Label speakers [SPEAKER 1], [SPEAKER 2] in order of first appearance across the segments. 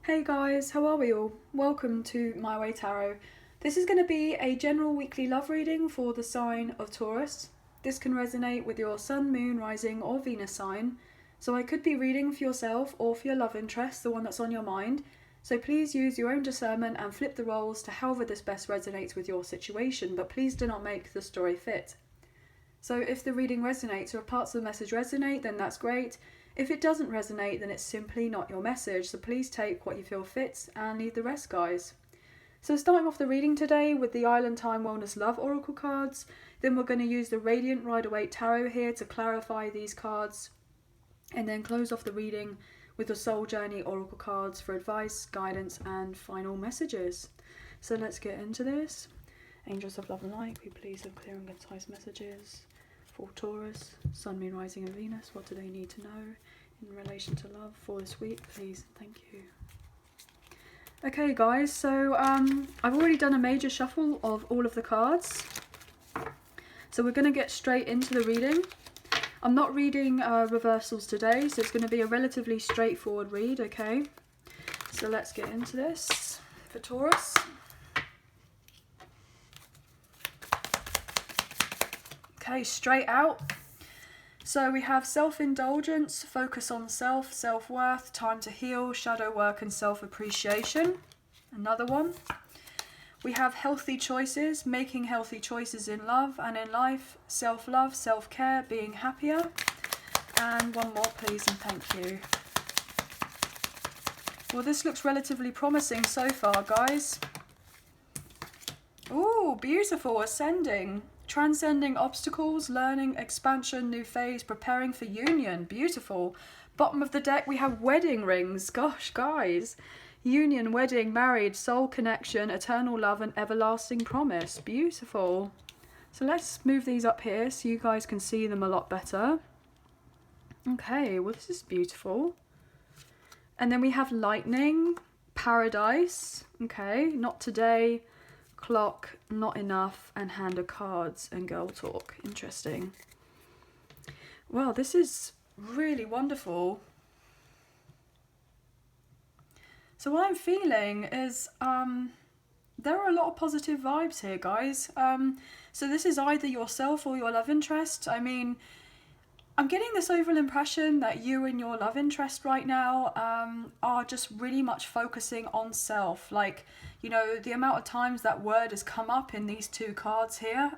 [SPEAKER 1] Hey guys, how are we all? Welcome to My Way Tarot. This is going to be a general weekly love reading for the sign of Taurus. This can resonate with your sun, moon, rising or Venus sign. So I could be reading for yourself or for your love interest, the one that's on your mind. So please use your own discernment and flip the roles to however this best resonates with your situation, but please do not make the story fit. So if the reading resonates or if parts of the message resonate, then that's great. If it doesn't resonate, then it's simply not your message. So please take what you feel fits and leave the rest, guys. So starting off the reading today with the Island Time Wellness Love Oracle cards. Then we're going to use the Radiant Rider-Waite Tarot here to clarify these cards. And then close off the reading with the Soul Journey Oracle cards for advice, guidance and final messages. So let's get into this. Angels of Love and Light, we please have clear and concise messages for Taurus, Sun, Moon, Rising and Venus. What do they need to know in relation to love for this week, please? Thank you. Okay guys, so I've already done a major shuffle of all of the cards. So we're going to get straight into the reading. I'm not reading reversals today, so it's going to be a relatively straightforward read, okay? So let's get into this for Taurus. Okay, straight out. So we have self-indulgence, focus on self, self-worth, time to heal, shadow work and self-appreciation. Another one. We have healthy choices, making healthy choices in love and in life, self-love, self-care, being happier. And one more please and thank you. Well, this looks relatively promising so far, guys. Ooh, beautiful, ascending. Transcending obstacles, learning, expansion, new phase, preparing for union. Beautiful. Bottom of the deck we have wedding rings. Gosh, guys. Union, wedding, married, soul connection, eternal love and everlasting promise. Beautiful. So let's move these up here so you guys can see them a lot better. Okay, well this is beautiful. And then we have lightning, paradise. Okay, not today. Clock, not enough, and hand of cards and girl talk. Interesting. Well, this is really wonderful. So what I'm feeling is there are a lot of positive vibes here, guys. So this is either yourself or your love interest. I mean, I'm getting this overall impression that you and your love interest right now are just really much focusing on self. Like, you know, the amount of times that word has come up in these two cards here,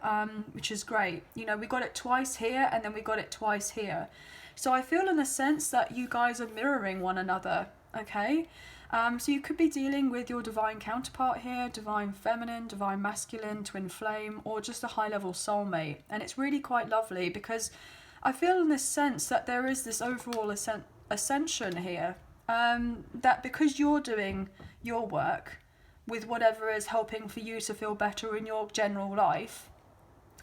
[SPEAKER 1] which is great. You know, we got it twice here and then we got it twice here. So I feel in a sense that you guys are mirroring one another, okay? So you could be dealing with your divine counterpart here, divine feminine, divine masculine, twin flame, or just a high-level soulmate. And it's really quite lovely because I feel in this sense that there is this overall ascension here, that because you're doing your work with whatever is helping for you to feel better in your general life,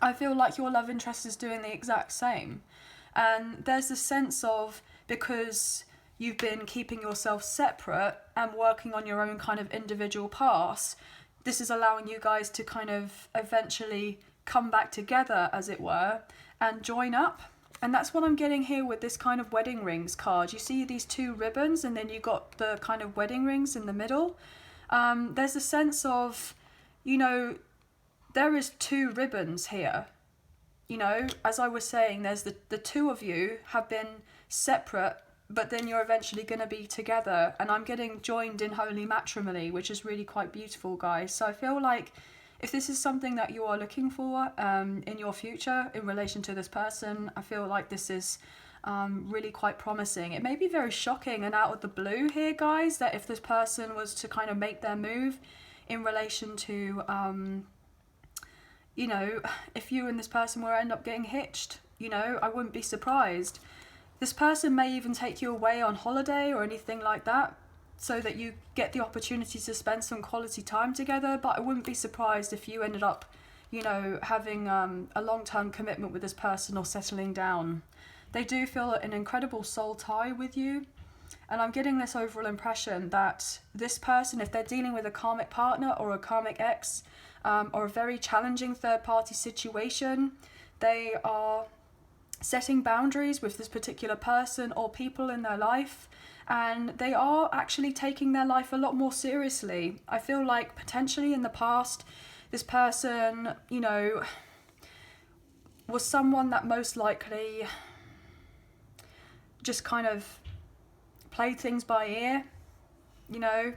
[SPEAKER 1] I feel like your love interest is doing the exact same. And there's this sense of, because you've been keeping yourself separate and working on your own kind of individual paths, this is allowing you guys to kind of eventually come back together, as it were, and join up. And that's what I'm getting here with this kind of wedding rings card. You see these two ribbons and then you got the kind of wedding rings in the middle. There's a sense of, you know, there is two ribbons here. You know, as I was saying, there's the two of you have been separate, but then you're eventually going to be together. And I'm getting joined in holy matrimony, which is really quite beautiful, guys. So I feel like if this is something that you are looking for in your future in relation to this person, I feel like this is really quite promising. It may be very shocking and out of the blue here, guys, that if this person was to kind of make their move in relation to, you know, if you and this person were end up getting hitched, you know, I wouldn't be surprised. This person may even take you away on holiday or anything like that, so that you get the opportunity to spend some quality time together. But I wouldn't be surprised if you ended up, you know, having a long-term commitment with this person or settling down. They do feel an incredible soul tie with you. And I'm getting this overall impression that this person, if they're dealing with a karmic partner or a karmic ex, or a very challenging third-party situation, they are setting boundaries with this particular person or people in their life, and they are actually taking their life a lot more seriously. I feel like potentially in the past, this person, you know, was someone that most likely just kind of played things by ear, you know.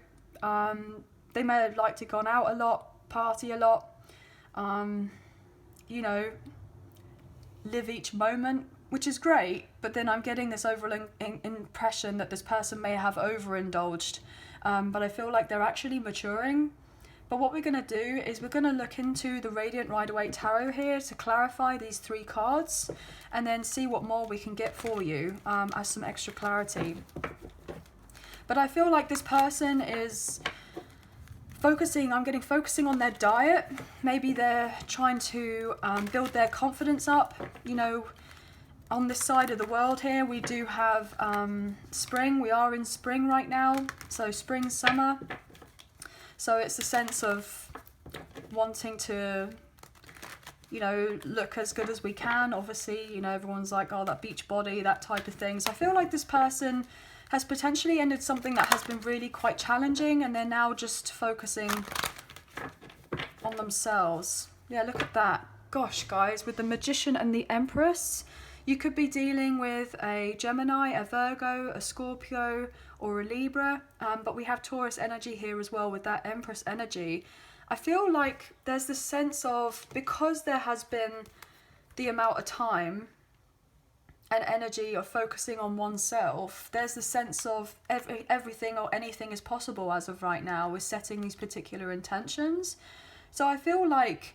[SPEAKER 1] They may have liked to gone out a lot, party a lot, you know, live each moment, which is great, but then I'm getting this overall impression that this person may have overindulged, but I feel like they're actually maturing. But what we're going to do is we're going to look into the Radiant Rider-Waite Tarot here to clarify these 3 cards, and then see what more we can get for you as some extra clarity. But I feel like this person is focusing on their diet. Maybe they're trying to build their confidence up. You know, on this side of the world here, we do have spring. We are in spring right now, so spring, summer. So it's a sense of wanting to, you know, look as good as we can. Obviously, you know, everyone's like, oh, that beach body, that type of thing. So I feel like this person has potentially ended something that has been really quite challenging, and they're now just focusing on themselves. Yeah, look at that. Gosh, guys, with the Magician and the Empress, you could be dealing with a Gemini, a Virgo, a Scorpio, or a Libra, but we have Taurus energy here as well with that Empress energy. I feel like there's this sense of, because there has been the amount of time and energy of focusing on oneself, there's the sense of everything or anything is possible as of right now with setting these particular intentions. So I feel like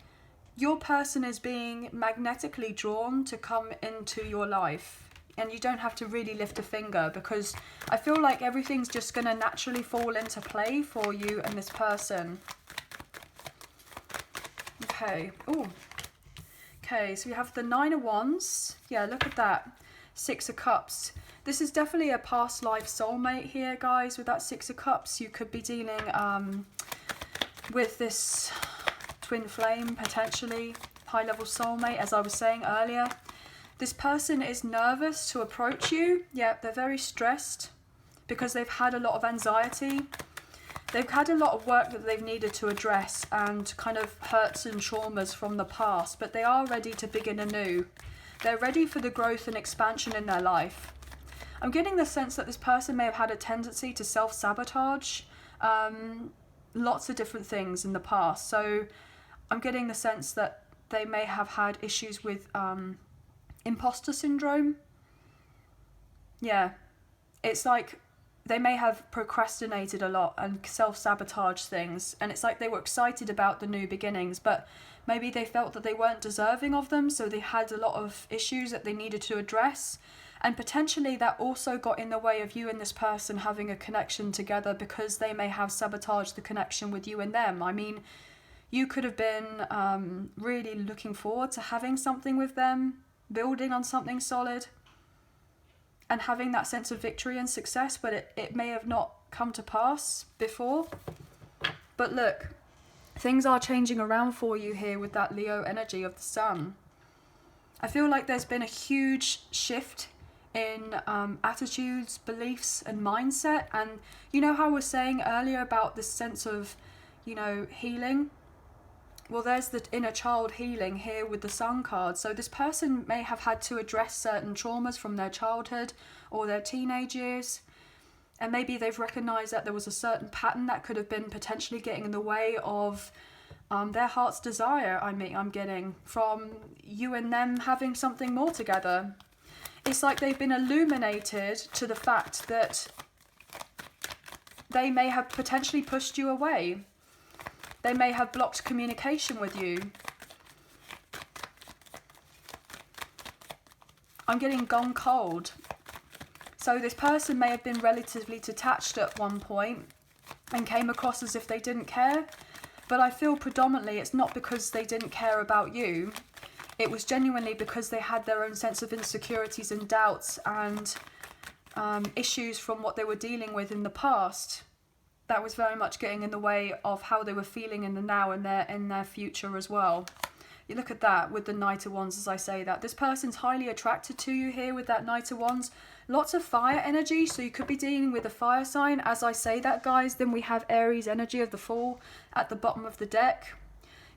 [SPEAKER 1] your person is being magnetically drawn to come into your life, and you don't have to really lift a finger, because I feel like everything's just going to naturally fall into play for you and this person. Okay. Oh. Okay, so we have the 9 of Wands. Yeah, look at that. 6 of Cups. This is definitely a past life soulmate here, guys. With that 6 of Cups, you could be dealing with this twin flame, potentially high level soulmate, as I was saying earlier. This person is nervous to approach you. Yeah, they're very stressed because they've had a lot of anxiety. They've had a lot of work that they've needed to address, and kind of hurts and traumas from the past, but they are ready to begin anew. They're ready for the growth and expansion in their life. I'm getting the sense that this person may have had a tendency to self-sabotage lots of different things in the past. So I'm getting the sense that they may have had issues with imposter syndrome. Yeah, it's like they may have procrastinated a lot and self-sabotaged things, and it's like they were excited about the new beginnings, but maybe they felt that they weren't deserving of them, so they had a lot of issues that they needed to address, and potentially that also got in the way of you and this person having a connection together, because they may have sabotaged the connection with you and them. I mean, you could have been really looking forward to having something with them, building on something solid, and having that sense of victory and success, but it may have not come to pass before. But look, things are changing around for you here with that Leo energy of the Sun. I feel like there's been a huge shift in attitudes, beliefs, and mindset. And you know how I was saying earlier about this sense of, you know, healing? Well, there's the inner child healing here with the Sun card. So this person may have had to address certain traumas from their childhood or their teenage years. And maybe they've recognised that there was a certain pattern that could have been potentially getting in the way of their heart's desire, I'm getting, from you and them having something more together. It's like they've been illuminated to the fact that they may have potentially pushed you away. They may have blocked communication with you. I'm getting gone cold. So this person may have been relatively detached at one point and came across as if they didn't care. But I feel predominantly it's not because they didn't care about you. It was genuinely because they had their own sense of insecurities and doubts and issues from what they were dealing with in the past. That was very much getting in the way of how they were feeling in the now and in their future as well. You look at that with the Knight of Wands as I say that. This person's highly attracted to you here with that Knight of Wands. Lots of fire energy, so you could be dealing with a fire sign. As I say that, guys, then we have Aries energy of the Fool at the bottom of the deck.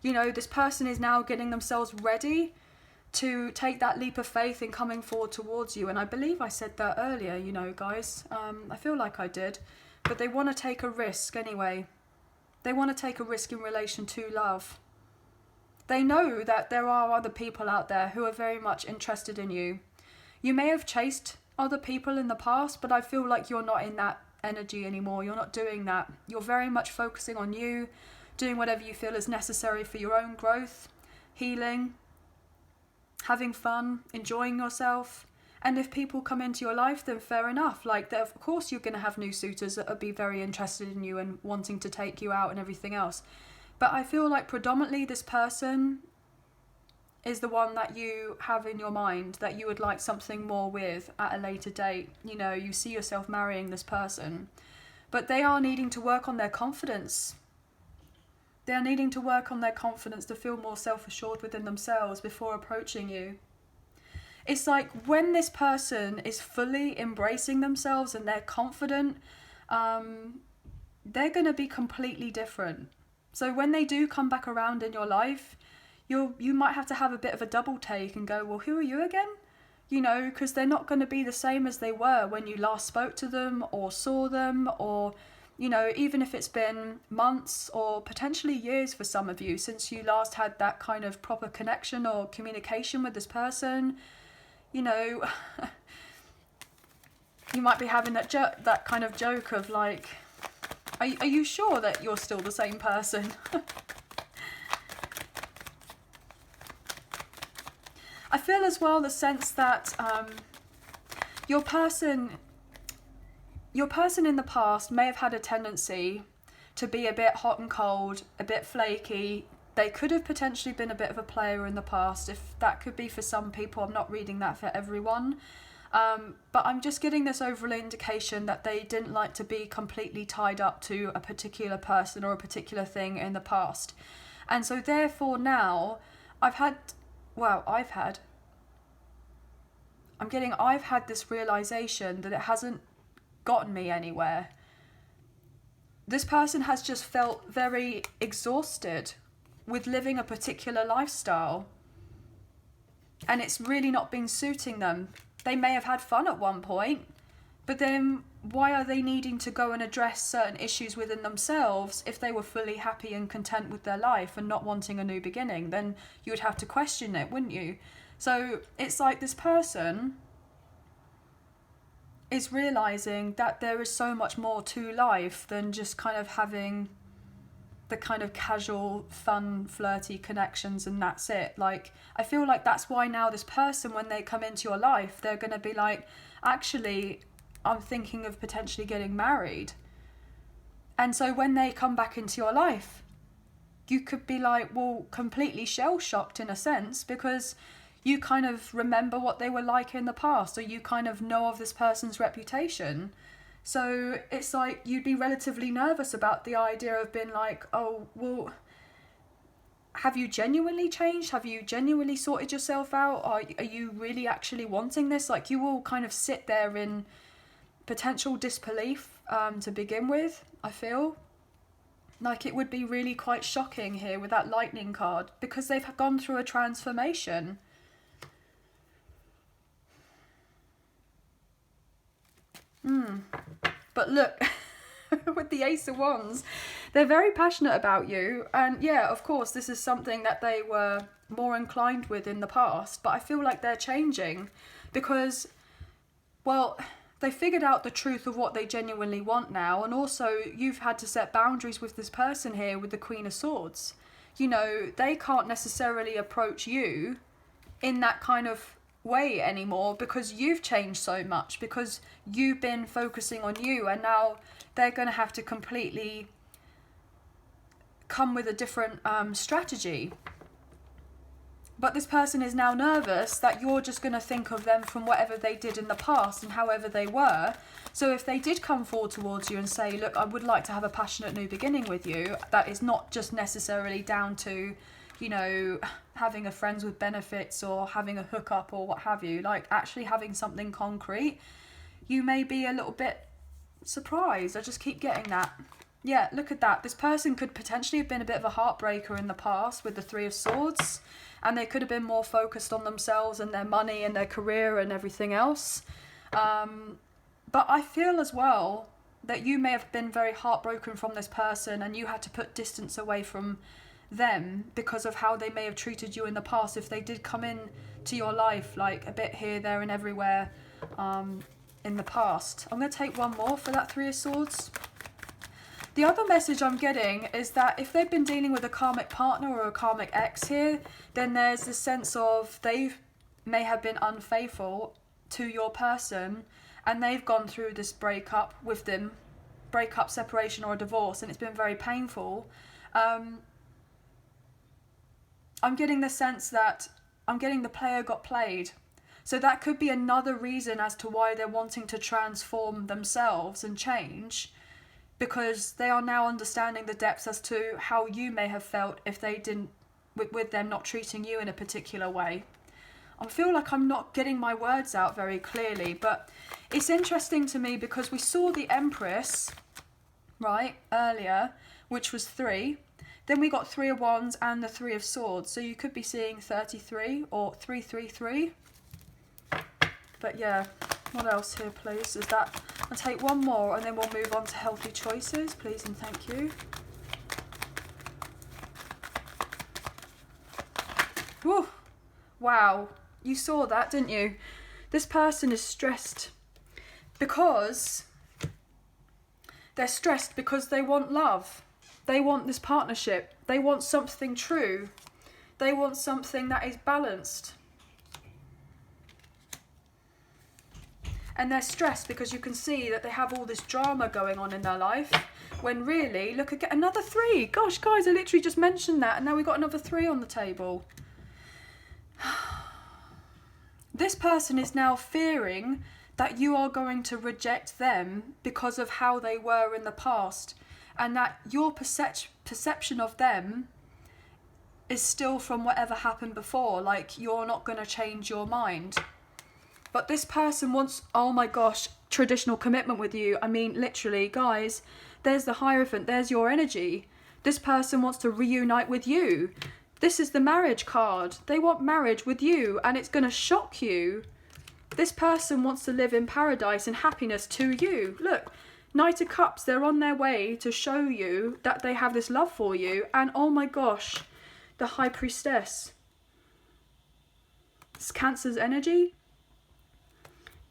[SPEAKER 1] You know, this person is now getting themselves ready to take that leap of faith in coming forward towards you. And I believe I said that earlier, you know, guys. I feel like I did. But they want to take a risk anyway. They want to take a risk in relation to love. They know that there are other people out there who are very much interested in you. You may have chased other people in the past, but I feel like you're not in that energy anymore. You're not doing that. You're very much focusing on you, doing whatever you feel is necessary for your own growth, healing, having fun, enjoying yourself. And if people come into your life, then fair enough. Like, of course you're going to have new suitors that will be very interested in you and wanting to take you out and everything else. But I feel like predominantly this person is the one that you have in your mind that you would like something more with at a later date. You know, you see yourself marrying this person. But they are needing to work on their confidence. They are needing to work on their confidence to feel more self-assured within themselves before approaching you. It's like when this person is fully embracing themselves and they're confident, they're going to be completely different. So when they do come back around in your life, you might have to have a bit of a double take and go, well, who are you again? You know, because they're not going to be the same as they were when you last spoke to them or saw them, or, you know, even if it's been months or potentially years for some of you since you last had that kind of proper connection or communication with this person. You know, you might be having that kind of joke of like, are you sure that you're still the same person? I feel as well the sense that your person in the past may have had a tendency to be a bit hot and cold, a bit flaky. They could have potentially been a bit of a player in the past. If that could be for some people, I'm not reading that for everyone. But I'm just getting this overall indication that they didn't like to be completely tied up to a particular person or a particular thing in the past. And so therefore now, I've had this realization that it hasn't gotten me anywhere. This person has just felt very exhausted with living a particular lifestyle, and it's really not been suiting them. They may have had fun at one point, but then why are they needing to go and address certain issues within themselves if they were fully happy and content with their life and not wanting a new beginning? Then you would have to question it, wouldn't you? So it's like this person is realizing that there is so much more to life than just kind of having the kind of casual, fun, flirty connections and that's it. Like, I feel like that's why now this person, when they come into your life, they're going to be like, actually, I'm thinking of potentially getting married. And so when they come back into your life, you could be like, well, completely shell-shocked in a sense, because you kind of remember what they were like in the past, or you kind of know of this person's reputation. So it's like you'd be relatively nervous about the idea of being like, oh, well, have you genuinely changed? Have you genuinely sorted yourself out? Are you really actually wanting this? Like, you will kind of sit there in potential disbelief to begin with, I feel. Like, it would be really quite shocking here with that lightning card, because they've gone through a transformation. But look, with the Ace of Wands, they're very passionate about you. And yeah, of course, this is something that they were more inclined with in the past. But I feel like they're changing because, well, they figured out the truth of what they genuinely want now. And also, you've had to set boundaries with this person here with the Queen of Swords. You know, they can't necessarily approach you in that kind of way anymore because you've changed so much, because you've been focusing on you, and now they're going to have to completely come with a different strategy. But this person is now nervous that you're just going to think of them from whatever they did in the past and however they were. So if they did come forward towards you and say, look, I would like to have a passionate new beginning with you, that is not just necessarily down to, you know, having a friends with benefits or having a hookup or what have you, like actually having something concrete, you may be a little bit surprised. I just keep getting that. Yeah, look at that. This person could potentially have been a bit of a heartbreaker in the past with the Three of Swords, and they could have been more focused on themselves and their money and their career and everything else. But I feel as well that you may have been very heartbroken from this person, and you had to put distance away from them because of how they may have treated you in the past. If they did come in to your life like a bit here, there and everywhere in the past. I'm going to take one more for that Three of Swords. The other message I'm getting is that if they've been dealing with a karmic partner or a karmic ex here, then there's this sense of they may have been unfaithful to your person, and they've gone through this breakup with them, breakup, separation or a divorce, and it's been very painful. I'm getting the sense that I'm getting the player got played. So that could be another reason as to why they're wanting to transform themselves and change, because they are now understanding the depths as to how you may have felt if they didn't, with them not treating you in a particular way. I feel like I'm not getting my words out very clearly, but it's interesting to me because we saw the Empress, right, earlier, which was 3. Then we got 3 of Wands and the 3 of Swords. So you could be seeing 33 or 333. But yeah, what else here, please? Is that... I'll take one more and then we'll move on to healthy choices, please and thank you. Whew. Wow, you saw that, didn't you? This person is stressed because they're stressed because they want love. They want this partnership. They want something true. They want something that is balanced. And they're stressed because you can see that they have all this drama going on in their life, when really, look, again, another 3. Gosh, guys, I literally just mentioned that, and now we've got another 3 on the table. This person is now fearing that you are going to reject them because of how they were in the past, and that your perception of them is still from whatever happened before, like you're not going to change your mind. But this person wants, oh my gosh, traditional commitment with you. I mean, literally, guys, there's the Hierophant, there's your energy. This person wants to reunite with you. This is the marriage card. They want marriage with you, and it's going to shock you. This person wants to live in paradise and happiness to you. Look, Knight of Cups, they're on their way to show you that they have this love for you. And oh my gosh, the High Priestess. It's Cancer's energy.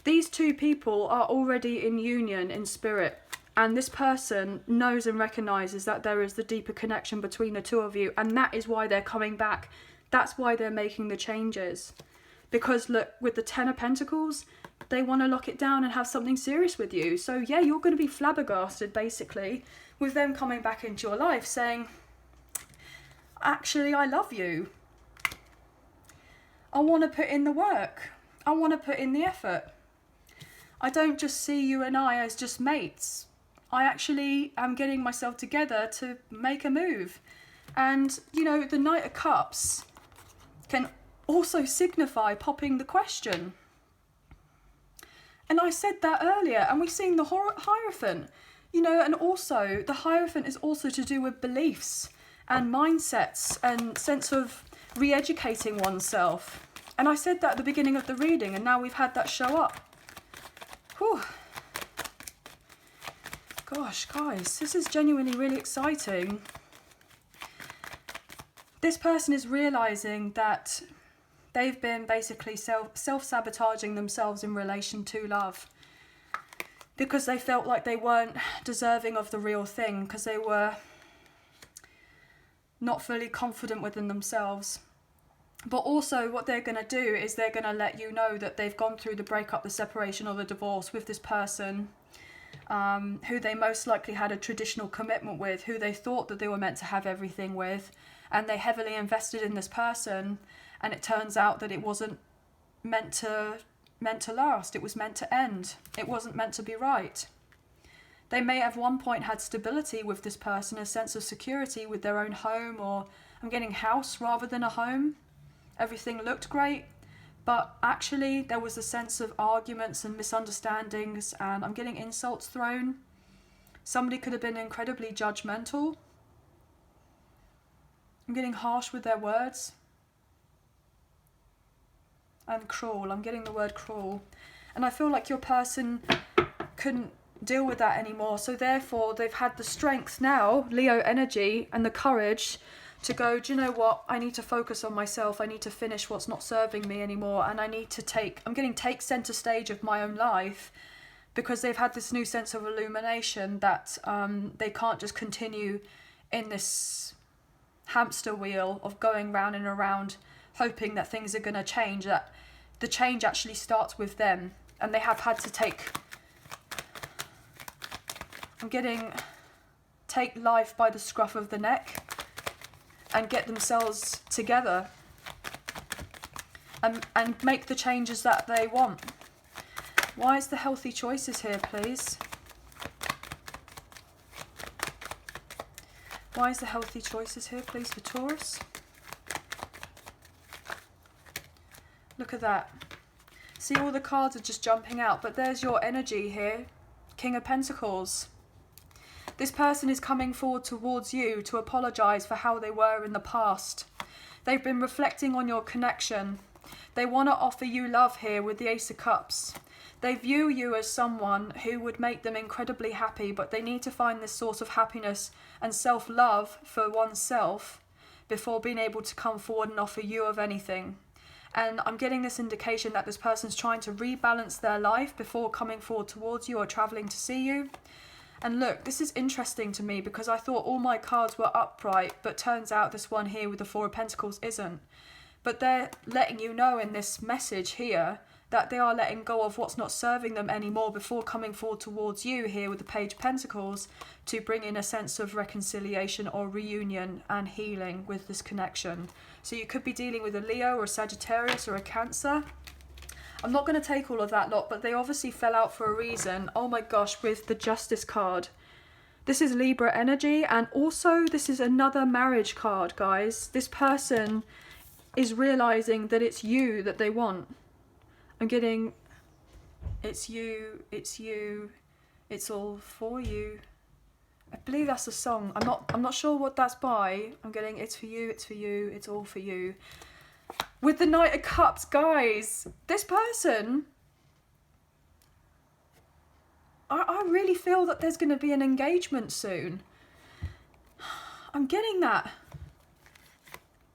[SPEAKER 1] These 2 people are already in union in spirit, and this person knows and recognises that there is the deeper connection between the 2 of you, and that is why they're coming back. That's why they're making the changes. Because look, with the 10 of Pentacles, they want to lock it down and have something serious with you. So yeah, you're going to be flabbergasted basically with them coming back into your life saying, actually, I love you. I want to put in the work. I want to put in the effort. I don't just see you and I as just mates. I actually am getting myself together to make a move. And, you know, the Knight of Cups can also signify popping the question. And I said that earlier, and we've seen the Hierophant. You know, and also, the Hierophant is also to do with beliefs and mindsets and sense of re-educating oneself. And I said that at the beginning of the reading, and now we've had that show up. Whew. Gosh, guys, this is genuinely really exciting. This person is realising that they've been basically self-sabotaging themselves in relation to love, because they felt like they weren't deserving of the real thing, because they were not fully confident within themselves. But also what they're going to do is they're going to let you know that they've gone through the breakup, the separation or the divorce with this person who they most likely had a traditional commitment with, who they thought that they were meant to have everything with, and they heavily invested in this person, and it turns out that it wasn't meant to last. It was meant to end. It wasn't meant to be right. They may have at one point had stability with this person, a sense of security with their own home or I'm getting house rather than a home. Everything looked great, but actually there was a sense of arguments and misunderstandings, and I'm getting insults thrown. Somebody could have been incredibly judgmental. I'm getting harsh with their words. And cruel. I'm getting the word cruel. And I feel like your person couldn't deal with that anymore. So therefore, they've had the strength now, Leo energy, and the courage to go, do you know what? I need to focus on myself. I need to finish what's not serving me anymore. And I need to I'm getting take center stage of my own life, because they've had this new sense of illumination that they can't just continue in this hamster wheel of going round and around hoping that things are going to change, that the change actually starts with them. And they have had to take life by the scruff of the neck and get themselves together and make the changes that they want. Why is the healthy choices here, please? Why is the healthy choices here, please, for Taurus? Look at that. See, all the cards are just jumping out, but there's your energy here. King of Pentacles. This person is coming forward towards you to apologise for how they were in the past. They've been reflecting on your connection. They want to offer you love here with the Ace of Cups. They view you as someone who would make them incredibly happy, but they need to find this source of happiness and self-love for oneself before being able to come forward and offer you of anything. And I'm getting this indication that this person's trying to rebalance their life before coming forward towards you or travelling to see you. And look, this is interesting to me because I thought all my cards were upright, but turns out this one here with the Four of Pentacles isn't. But they're letting you know in this message here that they are letting go of what's not serving them anymore before coming forward towards you here with the Page of Pentacles to bring in a sense of reconciliation or reunion and healing with this connection. So you could be dealing with a Leo or a Sagittarius or a Cancer. I'm not going to take all of that lot, but they obviously fell out for a reason. Oh my gosh, with the Justice card. This is Libra energy, and also this is another marriage card, guys. This person is realising that it's you that they want. I'm getting, it's you, it's all for you. I believe that's a song. I'm not sure what that's by. I'm getting, it's for you, it's all for you. With the Knight of Cups, guys, this person, I really feel that there's going to be an engagement soon. I'm getting that.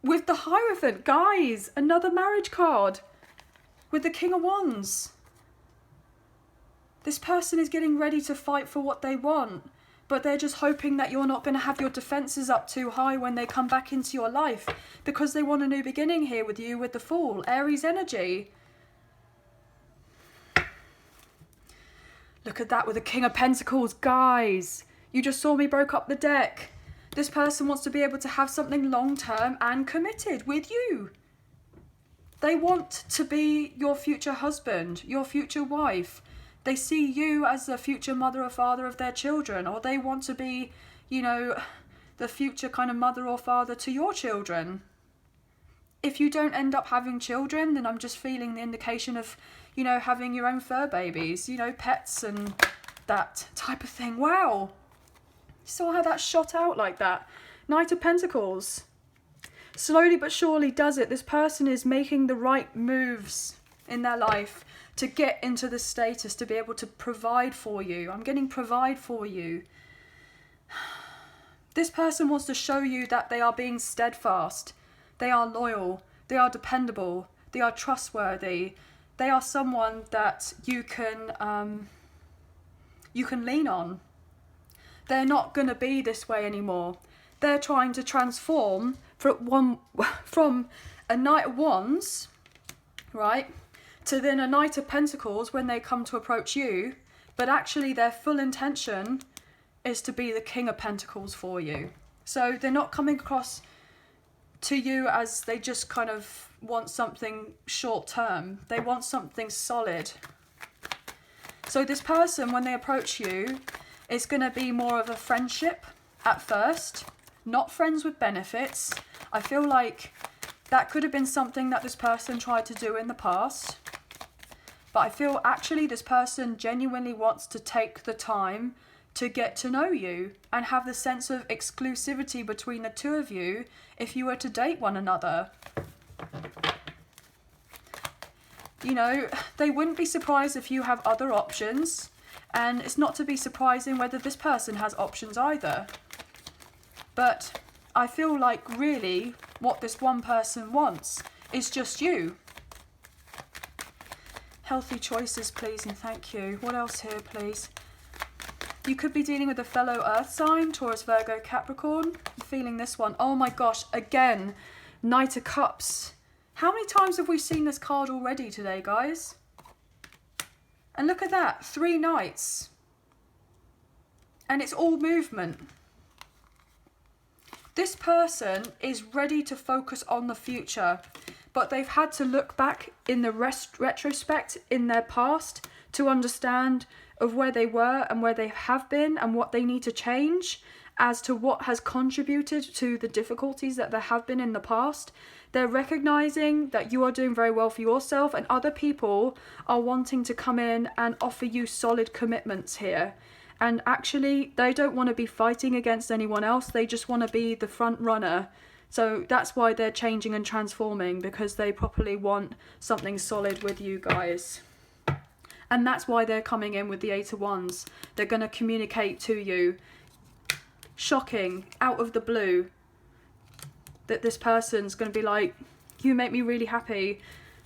[SPEAKER 1] With the Hierophant, guys, another marriage card. With the King of Wands. This person is getting ready to fight for what they want, but they're just hoping that you're not going to have your defences up too high when they come back into your life, because they want a new beginning here with you with the Fool, Aries energy. Look at that with the King of Pentacles, guys. You just saw me broke up the deck. This person wants to be able to have something long-term and committed with you. They want to be your future husband, your future wife. They see you as the future mother or father of their children, or they want to be, you know, the future kind of mother or father to your children. If you don't end up having children, then I'm just feeling the indication of, you know, having your own fur babies, you know, pets and that type of thing. Wow. You saw how that shot out like that. Knight of Pentacles. Slowly but surely does it. This person is making the right moves in their life to get into this status, to be able to provide for you. I'm getting provide for you. This person wants to show you that they are being steadfast. They are loyal. They are dependable. They are trustworthy. They are someone that you can lean on. They're not going to be this way anymore. They're trying to transform from a Knight of Wands, right, to then a Knight of Pentacles when they come to approach you, but actually their full intention is to be the King of Pentacles for you. So they're not coming across to you as they just kind of want something short term. They want something solid. So this person, when they approach you, it's going to be more of a friendship at first, not friends with benefits. I feel like that could have been something that this person tried to do in the past. But I feel actually this person genuinely wants to take the time to get to know you and have the sense of exclusivity between the two of you if you were to date one another. You know, they wouldn't be surprised if you have other options, and it's not to be surprising whether this person has options either. But I feel like really what this one person wants is just you. Healthy choices, please, and thank you. What else here, please? You could be dealing with a fellow earth sign, Taurus, Virgo, Capricorn. I'm feeling this one. Oh my gosh, again, Knight of Cups. How many times have we seen this card already today, guys? And look at that, 3 knights. And it's all movement. This person is ready to focus on the future, but they've had to look back in the retrospect in their past to understand of where they were and where they have been and what they need to change as to what has contributed to the difficulties that there have been in the past. They're recognizing that you are doing very well for yourself, and other people are wanting to come in and offer you solid commitments here. And actually, they don't want to be fighting against anyone else. They just want to be the front runner. So that's why they're changing and transforming, because they properly want something solid with you guys. And that's why they're coming in with the 8 of Wands. They're going to communicate to you, shocking, out of the blue, that this person's going to be like, you make me really happy.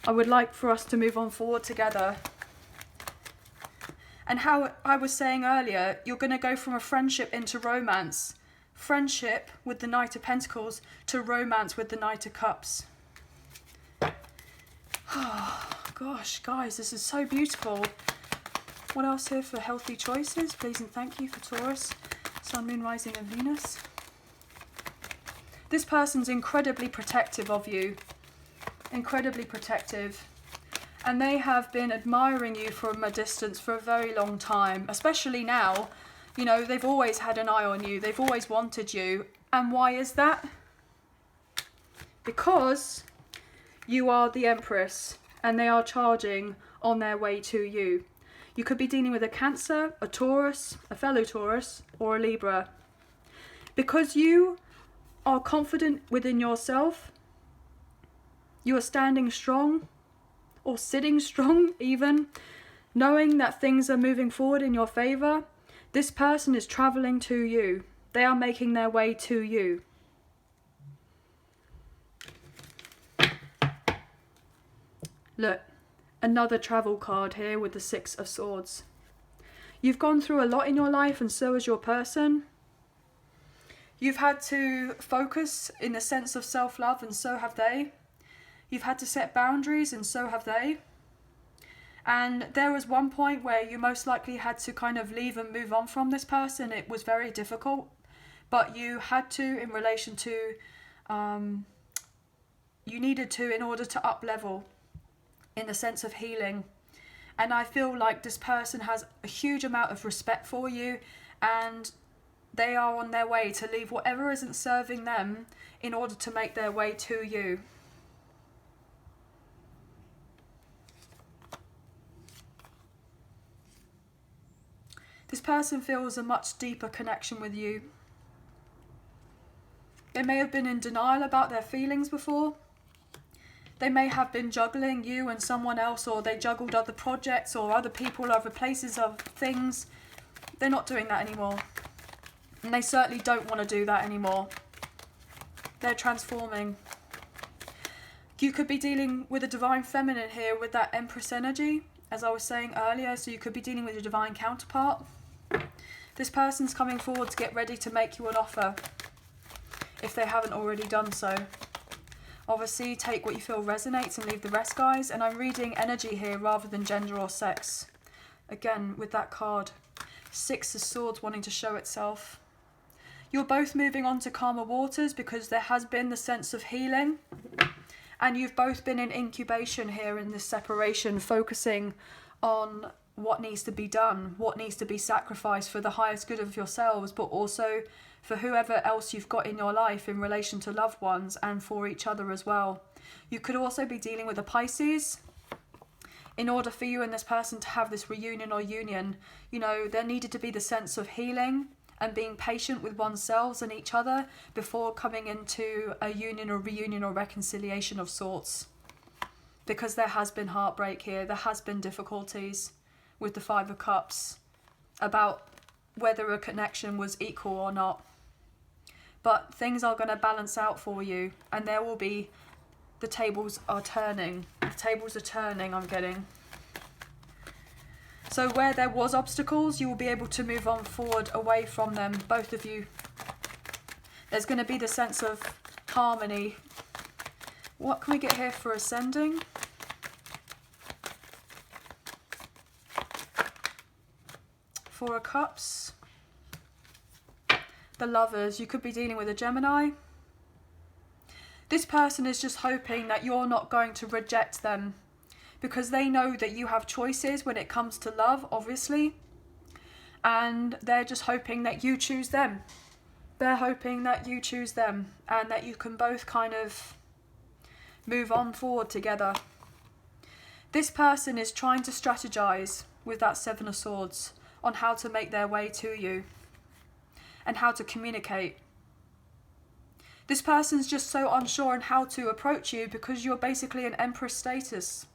[SPEAKER 1] I would like for us to move on forward together. And how I was saying earlier, you're going to go from a friendship into romance. Friendship with the Knight of Pentacles to romance with the Knight of Cups. Oh, gosh, guys, this is so beautiful. What else here for healthy choices? Please and thank you for Taurus, Sun, Moon, Rising and Venus. This person's incredibly protective of you. Incredibly protective. And they have been admiring you from a distance for a very long time, especially now. You know, they've always had an eye on you. They've always wanted you. And why is that? Because you are the Empress and they are charging on their way to you. You could be dealing with a Cancer, a Taurus, a fellow Taurus, or a Libra. Because you are confident within yourself, you are standing strong, or sitting strong even, knowing that things are moving forward in your favour. This person is travelling to you. They are making their way to you. Look, another travel card here with the 6 of Swords. You've gone through a lot in your life, and so has your person. You've had to focus in the sense of self-love, and so have they. You've had to set boundaries, and so have they. And there was one point where you most likely had to kind of leave and move on from this person. It was very difficult, but you had to in relation to, you needed to in order to up level in the sense of healing. And I feel like this person has a huge amount of respect for you, and they are on their way to leave whatever isn't serving them in order to make their way to you. This person feels a much deeper connection with you. They may have been in denial about their feelings before. They may have been juggling you and someone else, or they juggled other projects or other people, other places of things. They're not doing that anymore. And they certainly don't want to do that anymore. They're transforming. You could be dealing with a divine feminine here with that Empress energy, as I was saying earlier. So you could be dealing with a divine counterpart. This person's coming forward to get ready to make you an offer, if they haven't already done so. Obviously, take what you feel resonates and leave the rest, guys. And I'm reading energy here rather than gender or sex. Again, with that card. 6 of Swords wanting to show itself. You're both moving on to calmer waters because there has been the sense of healing. And you've both been in incubation here in this separation, focusing on what needs to be done, what needs to be sacrificed for the highest good of yourselves, but also for whoever else you've got in your life in relation to loved ones and for each other as well. You could also be dealing with a Pisces. In order for you and this person to have this reunion or union, you know, there needed to be the sense of healing and being patient with oneself and each other before coming into a union or reunion or reconciliation of sorts. Because there has been heartbreak here, there has been difficulties with the Five of Cups about whether a connection was equal or not. But things are going to balance out for you, and there will be, the tables are turning. The tables are turning, I'm getting. So where there was obstacles, you will be able to move on forward away from them, both of you. There's going to be the sense of harmony. What can we get here for ascending? Four of Cups. The Lovers. You could be dealing with a Gemini. This person is just hoping that you're not going to reject them, because they know that you have choices when it comes to love, obviously. And they're just hoping that you choose them. They're hoping that you choose them and that you can both kind of move on forward together. This person is trying to strategize with that Seven of Swords on how to make their way to you and how to communicate. This person's just so unsure on how to approach you because you're basically in Empress status,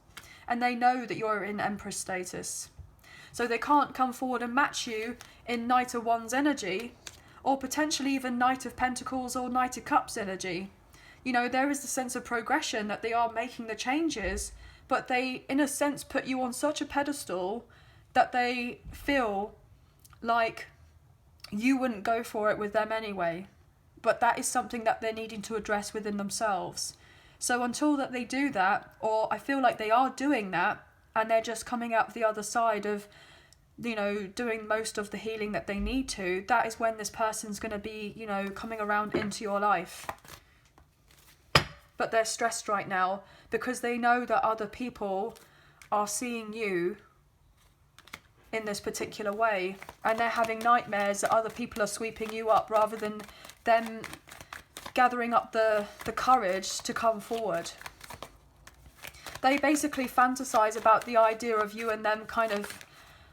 [SPEAKER 1] and they know that you're in Empress status. So they can't come forward and match you in Knight of Wands energy, or potentially even Knight of Pentacles or Knight of Cups energy. You know, there is the sense of progression that they are making the changes, but they, in a sense, put you on such a pedestal that they feel like you wouldn't go for it with them anyway. But that is something that they're needing to address within themselves. So until that they do that, or I feel like they are doing that, and they're just coming out the other side of, you know, doing most of the healing that they need to, that is when this person's going to be, you know, coming around into your life. But they're stressed right now because they know that other people are seeing you in this particular way, and they're having nightmares that other people are sweeping you up rather than them gathering up the courage to come forward. They basically fantasize about the idea of you and them kind of,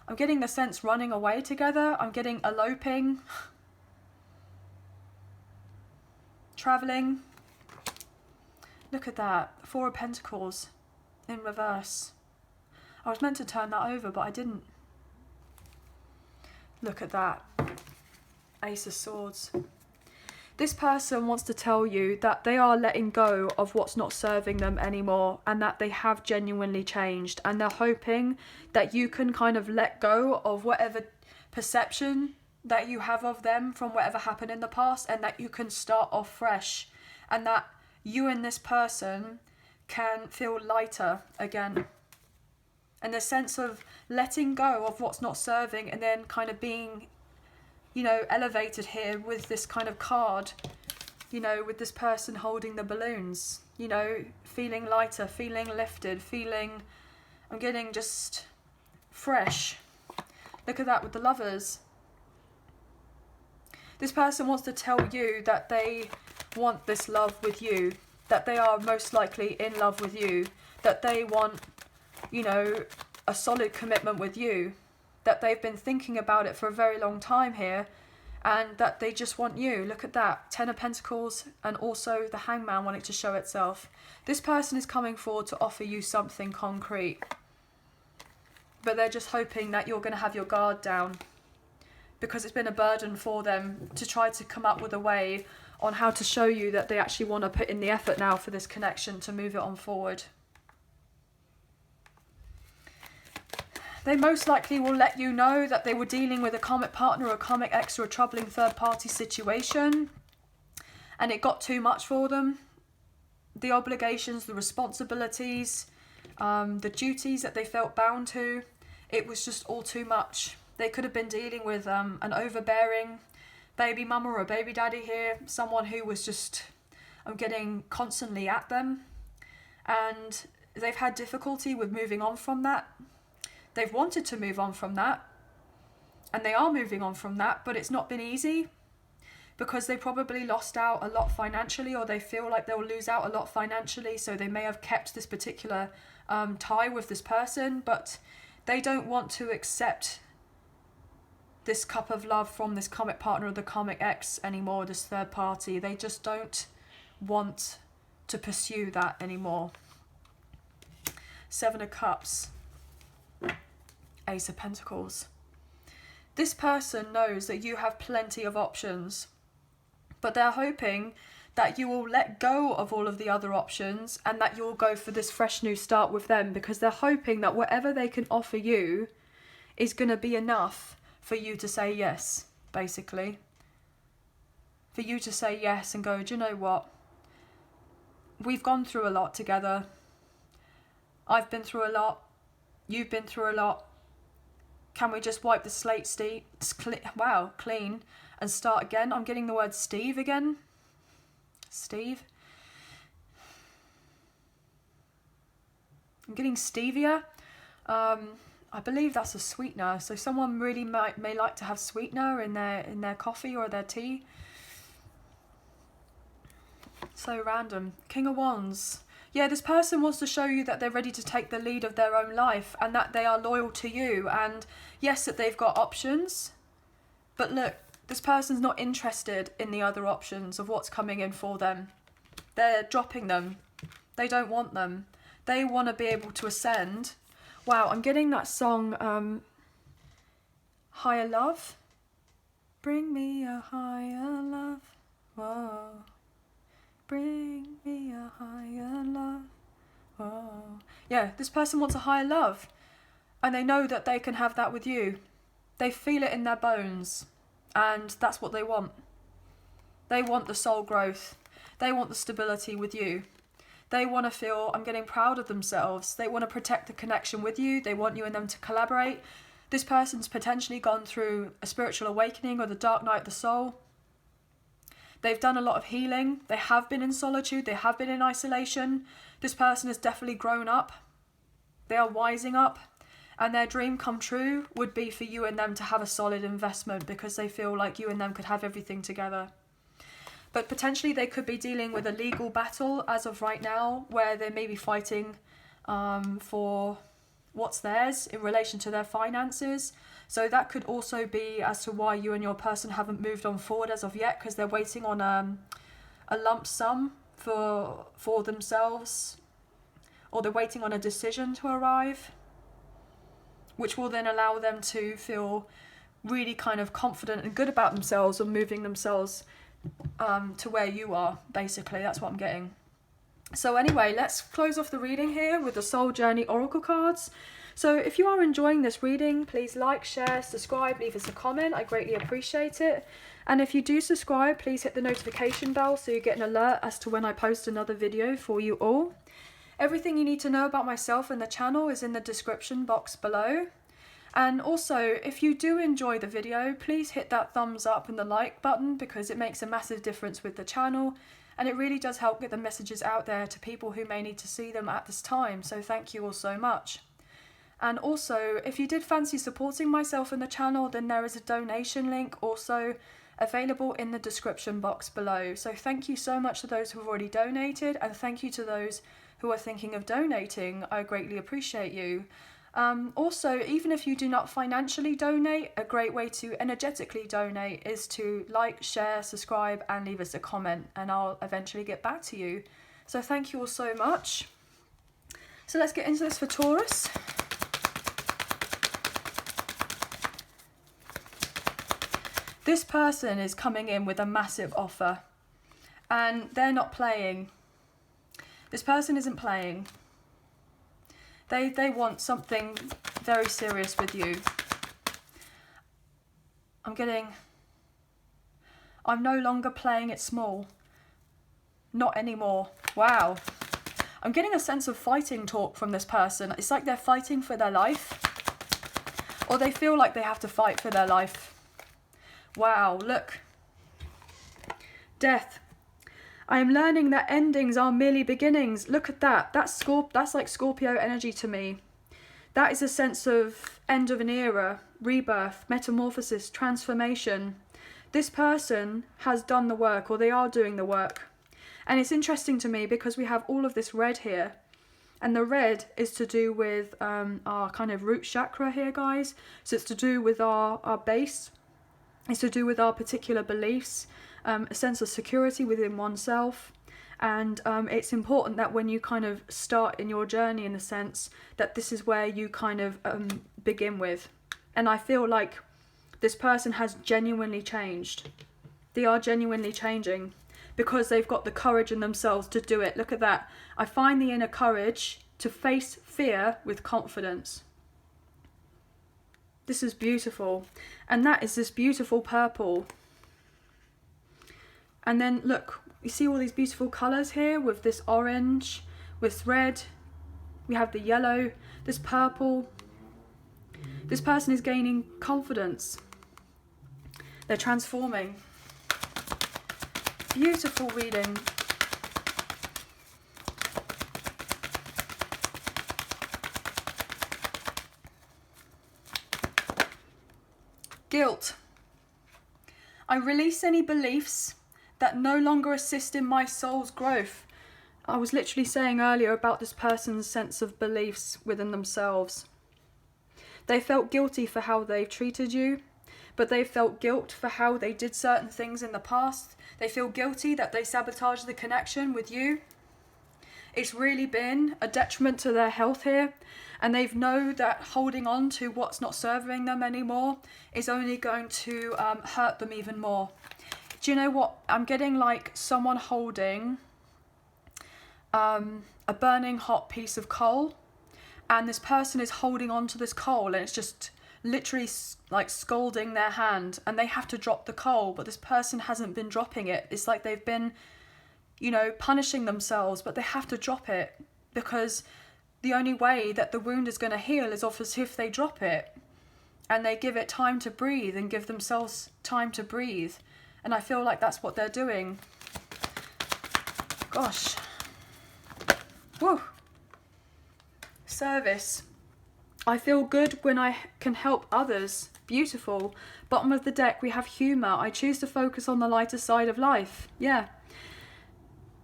[SPEAKER 1] I'm getting the sense, running away together. I'm getting eloping, traveling. Look at that, Four of Pentacles in reverse. I was meant to turn that over, but I didn't. Look at that, Ace of Swords. This person wants to tell you that they are letting go of what's not serving them anymore, and that they have genuinely changed, and they're hoping that you can kind of let go of whatever perception that you have of them from whatever happened in the past, and that you can start off fresh, and that you and this person can feel lighter again. And the sense of letting go of what's not serving, and then kind of being, you know, elevated here with this kind of card, you know, with this person holding the balloons, you know, feeling lighter, feeling lifted, feeling, I'm getting just fresh. Look at that with the Lovers. This person wants to tell you that they want this love with you, that they are most likely in love with you, that they want, you know, a solid commitment with you, that they've been thinking about it for a very long time here, and that they just want you. Look at that, Ten of Pentacles, and also the Hangman wanting to show itself. This person is coming forward to offer you something concrete, but they're just hoping that you're going to have your guard down, because it's been a burden for them to try to come up with a way on how to show you that they actually want to put in the effort now for this connection to move it on forward. They most likely will let you know that they were dealing with a karmic partner or a karmic ex or a troubling third-party situation, and it got too much for them. The obligations, the responsibilities, the duties that they felt bound to, it was just all too much. They could have been dealing with an overbearing baby mama or a baby daddy here, someone who was just, I'm getting constantly at them, and they've had difficulty with moving on from that. They've wanted to move on from that, and they are moving on from that, but it's not been easy, because they probably lost out a lot financially, or they feel like they'll lose out a lot financially, so they may have kept this particular tie with this person, but they don't want to accept this cup of love from this karmic partner or the karmic ex anymore, this third party. They just don't want to pursue that anymore. Seven of Cups, Ace of Pentacles. This person knows that you have plenty of options, but they're hoping that you will let go of all of the other options and that you'll go for this fresh new start with them, because they're hoping that whatever they can offer you is going to be enough for you to say yes, basically. For you to say yes and go, do you know what? We've gone through a lot together. I've been through a lot. You've been through a lot. Can we just wipe the slate clean and start again? I'm getting the word Steve again. Steve. I'm getting stevia. I believe that's a sweetener. So someone really may like to have sweetener in their coffee or their tea. So random. King of Wands. Yeah, this person wants to show you that they're ready to take the lead of their own life and that they are loyal to you. And yes, that they've got options. But look, this person's not interested in the other options of what's coming in for them. They're dropping them. They don't want them. They want to be able to ascend. Wow, I'm getting that song, Higher Love. Bring me a higher love. Whoa. Bring me a higher love. Whoa. Yeah, this person wants a higher love. And they know that they can have that with you. They feel it in their bones. And that's what they want. They want the soul growth. They want the stability with you. They want to feel, I'm getting proud of themselves. They want to protect the connection with you. They want you and them to collaborate. This person's potentially gone through a spiritual awakening or the dark night of the soul. They've done a lot of healing. They have been in solitude. They have been in isolation. This person has definitely grown up. They are wising up. And their dream come true would be for you and them to have a solid investment, because they feel like you and them could have everything together. But potentially they could be dealing with a legal battle as of right now, where they may be fighting for what's theirs in relation to their finances. So that could also be as to why you and your person haven't moved on forward as of yet, because they're waiting on a lump sum for themselves, or they're waiting on a decision to arrive, which will then allow them to feel really kind of confident and good about themselves and moving themselves to where you are, basically. That's what I'm getting. So anyway, let's close off the reading here with the Soul Journey Oracle cards. So if you are enjoying this reading, please like, share, subscribe, leave us a comment. I greatly appreciate it. And if you do subscribe, please hit the notification bell so you get an alert as to when I post another video for you all. Everything you need to know about myself and the channel is in the description box below. And also, if you do enjoy the video, please hit that thumbs up and the like button, because it makes a massive difference with the channel. And it really does help get the messages out there to people who may need to see them at this time. So thank you all so much. And also, if you did fancy supporting myself and the channel, then there is a donation link also available in the description box below. So thank you so much to those who have already donated, and thank you to those who are thinking of donating. I greatly appreciate you. Also, even if you do not financially donate, a great way to energetically donate is to like, share, subscribe, and leave us a comment, and I'll eventually get back to you. So thank you all so much. So let's get into this for Taurus. This person is coming in with a massive offer, and they're not playing. This person isn't playing. They want something very serious with you. I'm no longer playing it small. Not anymore. Wow. I'm getting a sense of fighting talk from this person. It's like they're fighting for their life, or they feel like they have to fight for their life. Wow, look. Death. I am learning that endings are merely beginnings. Look at that. That's like Scorpio energy to me. That is a sense of end of an era, rebirth, metamorphosis, transformation. this person has done the work, or they are doing the work. And it's interesting to me because we have all of this red here. And the red is to do with our kind of root chakra here, guys. So it's to do with our base. It's to do with our particular beliefs, a sense of security within oneself. And it's important that when you kind of start in your journey, in the sense that this is where you kind of begin with. And I feel like this person has genuinely changed. They are genuinely changing because they've got the courage in themselves to do it. Look at that. I find the inner courage to face fear with confidence. This is beautiful. And that is this beautiful purple. And then look, you see all these beautiful colours here with this orange, with red. We have the yellow, this purple. This person is gaining confidence. They're transforming. Beautiful reading. Guilt. I release any beliefs that no longer assist in my soul's growth. I was literally saying earlier about this person's sense of beliefs within themselves. They felt guilty for how they've treated you, but they felt guilt for how they did certain things in the past. They feel guilty that they sabotaged the connection with you. It's really been a detriment to their health here, and they know that holding on to what's not serving them anymore is only going to hurt them even more. Do you know what? I'm getting like someone holding a burning hot piece of coal, and this person is holding on to this coal, and it's just literally like scalding their hand, and they have to drop the coal, but this person hasn't been dropping it. It's like they've been, you know, punishing themselves, but they have to drop it because the only way that the wound is going to heal is obviously if they drop it and they give it time to breathe and give themselves time to breathe. And I feel like that's what they're doing. Gosh. Woo. Service. I feel good when I can help others. Beautiful. Bottom of the deck, we have humour. I choose to focus on the lighter side of life. Yeah.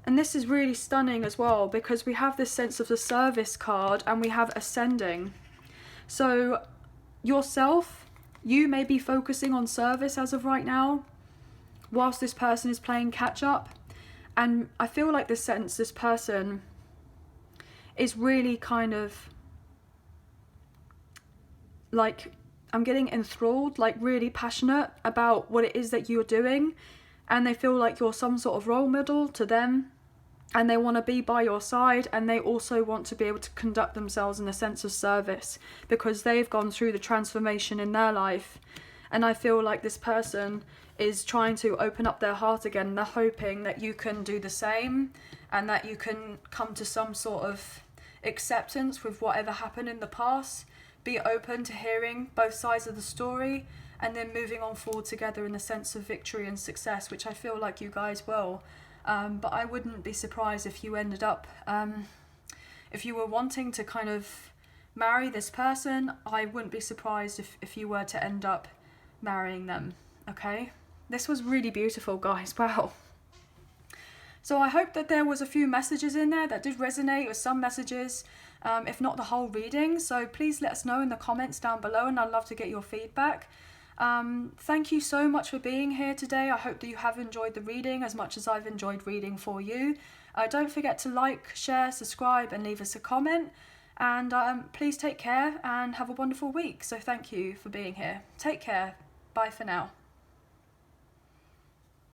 [SPEAKER 1] And this is really stunning as well because we have this sense of the service card and we have ascending. So yourself, you may be focusing on service as of right now whilst this person is playing catch up. And I feel like this person is really kind of like, I'm getting enthralled, like really passionate about what it is that you're doing, and they feel like you're some sort of role model to them, and they want to be by your side, and they also want to be able to conduct themselves in a sense of service because they've gone through the transformation in their life. And I feel like this person is trying to open up their heart again, and they're hoping that you can do the same and that you can come to some sort of acceptance with whatever happened in the past. Be open to hearing both sides of the story and then moving on forward together in a sense of victory and success, which I feel like you guys will. But I wouldn't be surprised if you ended up, if you were wanting to kind of marry this person, I wouldn't be surprised if you were to end up marrying them, okay? This was really beautiful, guys. Wow. So I hope that there was a few messages in there that did resonate, or some messages, if not the whole reading. So please let us know in the comments down below, and I'd love to get your feedback. Thank you so much for being here today. I hope that you have enjoyed the reading as much as I've enjoyed reading for you. Don't forget to like, share, subscribe, and leave us a comment. And please take care and have a wonderful week. So thank you for being here. Take care. Bye for now.